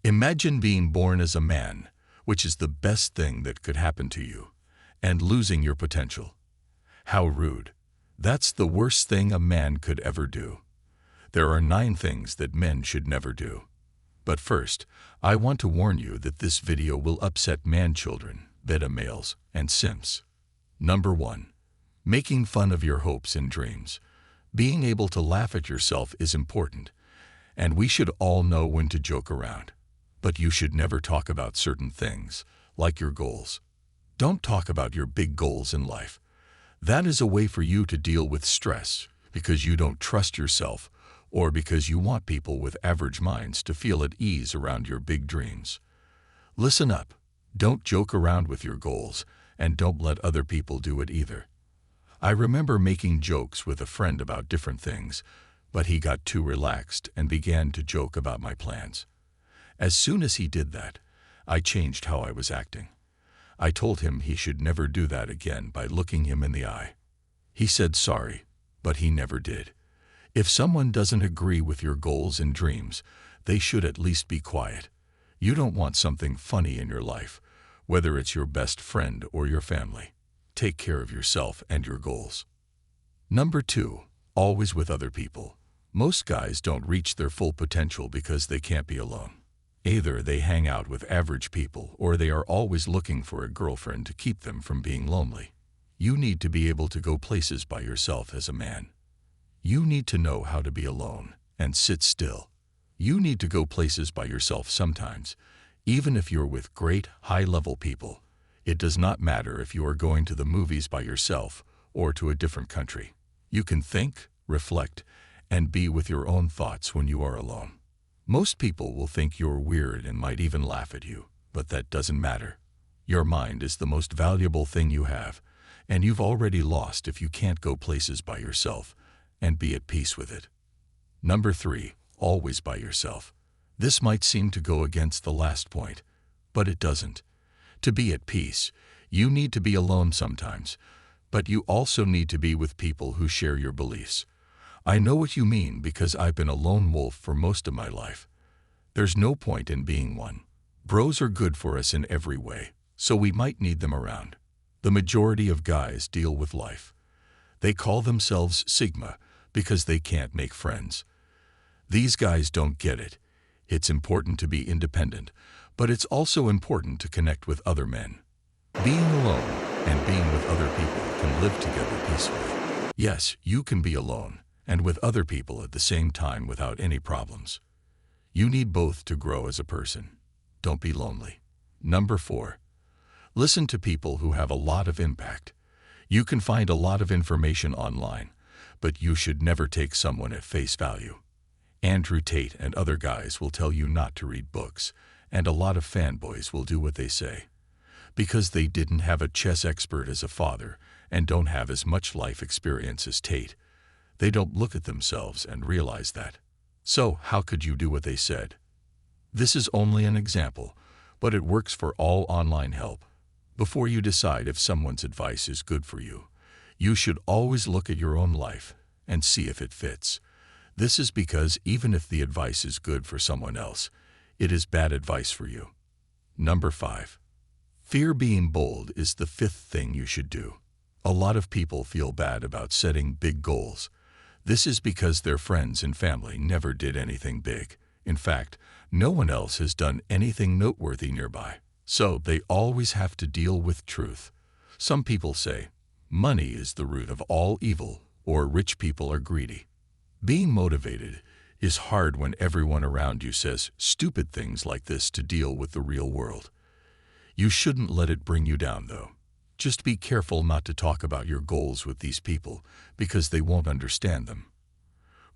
Imagine being born as a man, which is the best thing that could happen to you, and losing your potential. How rude. That's the worst thing a man could ever do. There are 9 things that men should never do. But first, I want to warn you that this video will upset man-children, beta males, and simps. Number 1. Making fun of your hopes and dreams. Being able to laugh at yourself is important, and we should all know when to joke around. But you should never talk about certain things, like your goals. Don't talk about your big goals in life. That is a way for you to deal with stress because you don't trust yourself or because you want people with average minds to feel at ease around your big dreams. Listen up. Don't joke around with your goals, and don't let other people do it either. I remember making jokes with a friend about different things, but he got too relaxed and began to joke about my plans. As soon as he did that, I changed how I was acting. I told him he should never do that again by looking him in the eye. He said sorry, but he never did. If someone doesn't agree with your goals and dreams, they should at least be quiet. You don't want something funny in your life, whether it's your best friend or your family. Take care of yourself and your goals. Number 2. Always with other people. Most guys don't reach their full potential because they can't be alone. Either they hang out with average people or they are always looking for a girlfriend to keep them from being lonely. You need to be able to go places by yourself as a man. You need to know how to be alone and sit still. You need to go places by yourself sometimes, even if you're with great, high-level people. It does not matter if you are going to the movies by yourself or to a different country. You can think, reflect, and be with your own thoughts when you are alone. Most people will think you're weird and might even laugh at you, but that doesn't matter. Your mind is the most valuable thing you have, and you've already lost if you can't go places by yourself and be at peace with it. Number 3. Always by yourself. This might seem to go against the last point, but it doesn't. To be at peace, you need to be alone sometimes, but you also need to be with people who share your beliefs. I know what you mean because I've been a lone wolf for most of my life. There's no point in being one. Bros are good for us in every way, so we might need them around. The majority of guys deal with life. They call themselves Sigma because they can't make friends. These guys don't get it. It's important to be independent, but it's also important to connect with other men. Being alone and being with other people can live together peacefully. Yes, you can be alone and with other people at the same time without any problems. You need both to grow as a person. Don't be lonely. Number 4. Listen to people who have a lot of impact. You can find a lot of information online, but you should never take someone at face value. Andrew Tate and other guys will tell you not to read books, and a lot of fanboys will do what they say. Because they didn't have a chess expert as a father and don't have as much life experience as Tate, they don't look at themselves and realize that. So how could you do what they said? This is only an example, but it works for all online help. Before you decide if someone's advice is good for you, you should always look at your own life and see if it fits. This is because even if the advice is good for someone else, it is bad advice for you. Number 5. Fear being bold is the 5th thing you should do. A lot of people feel bad about setting big goals. This is because their friends and family never did anything big. In fact, no one else has done anything noteworthy nearby. So they always have to deal with truth. Some people say, money is the root of all evil, or rich people are greedy. Being motivated is hard when everyone around you says stupid things like this to deal with the real world. You shouldn't let it bring you down, though. Just be careful not to talk about your goals with these people because they won't understand them.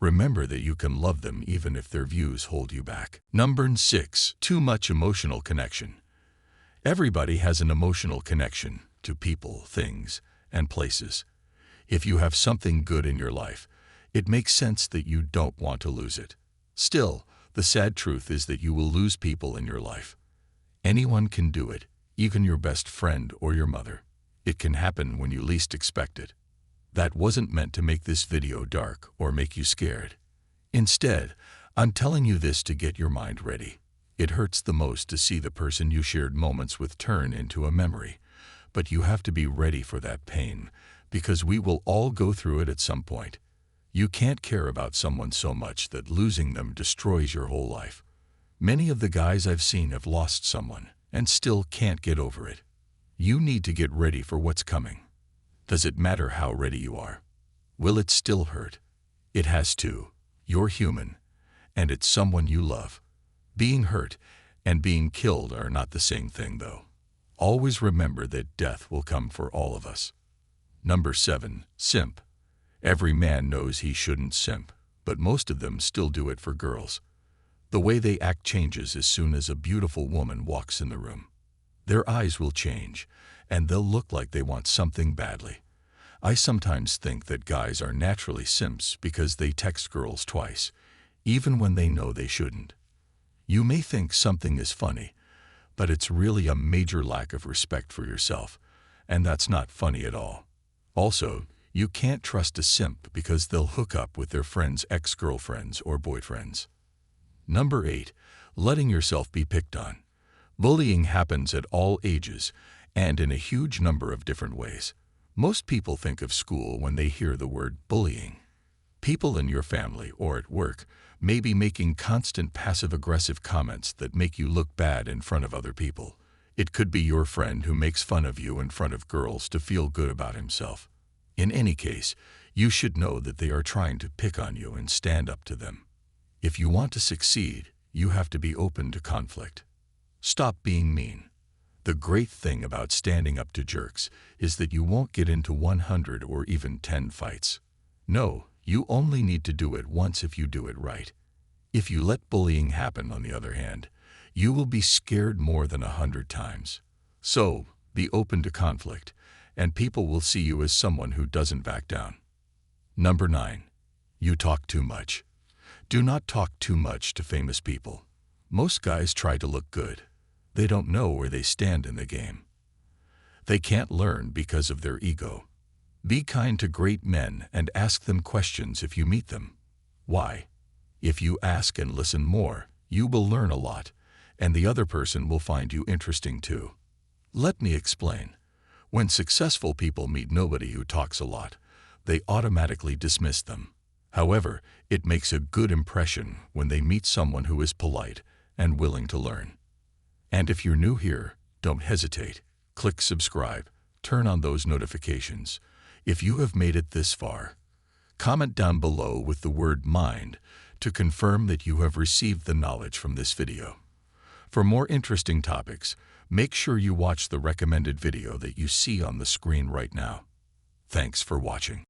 Remember that you can love them even if their views hold you back. Number 6. Too much emotional connection. Everybody has an emotional connection to people, things, and places. If you have something good in your life, it makes sense that you don't want to lose it. Still, the sad truth is that you will lose people in your life. Anyone can do it, even your best friend or your mother. It can happen when you least expect it. That wasn't meant to make this video dark or make you scared. Instead, I'm telling you this to get your mind ready. It hurts the most to see the person you shared moments with turn into a memory, but you have to be ready for that pain, because we will all go through it at some point. You can't care about someone so much that losing them destroys your whole life. Many of the guys I've seen have lost someone and still can't get over it. You need to get ready for what's coming. Does it matter how ready you are? Will it still hurt? It has to. You're human, and it's someone you love. Being hurt and being killed are not the same thing, though. Always remember that death will come for all of us. Number 7. Simp. Every man knows he shouldn't simp, but most of them still do it for girls. The way they act changes as soon as a beautiful woman walks in the room. Their eyes will change, and they'll look like they want something badly. I sometimes think that guys are naturally simps because they text girls twice, even when they know they shouldn't. You may think something is funny, but it's really a major lack of respect for yourself, and that's not funny at all. Also, you can't trust a simp because they'll hook up with their friends' ex-girlfriends or boyfriends. Number 8. Letting yourself be picked on. Bullying happens at all ages and in a huge number of different ways. Most people think of school when they hear the word bullying. People in your family or at work may be making constant passive-aggressive comments that make you look bad in front of other people. It could be your friend who makes fun of you in front of girls to feel good about himself. In any case, you should know that they are trying to pick on you and stand up to them. If you want to succeed, you have to be open to conflict. Stop being mean. The great thing about standing up to jerks is that you won't get into 100 or even 10 fights. No, you only need to do it once if you do it right. If you let bullying happen, on the other hand, you will be scared more than 100 times. So, be open to conflict, and people will see you as someone who doesn't back down. Number 9. You talk too much. Do not talk too much to famous people. Most guys try to look good. They don't know where they stand in the game. They can't learn because of their ego. Be kind to great men and ask them questions if you meet them. Why? If you ask and listen more, you will learn a lot, and the other person will find you interesting too. Let me explain. When successful people meet nobody who talks a lot, they automatically dismiss them. However, it makes a good impression when they meet someone who is polite and willing to learn. And if you're new here, don't hesitate. Click subscribe, turn on those notifications. If you have made it this far, comment down below with the word mind to confirm that you have received the knowledge from this video. For more interesting topics, make sure you watch the recommended video that you see on the screen right now. Thanks for watching.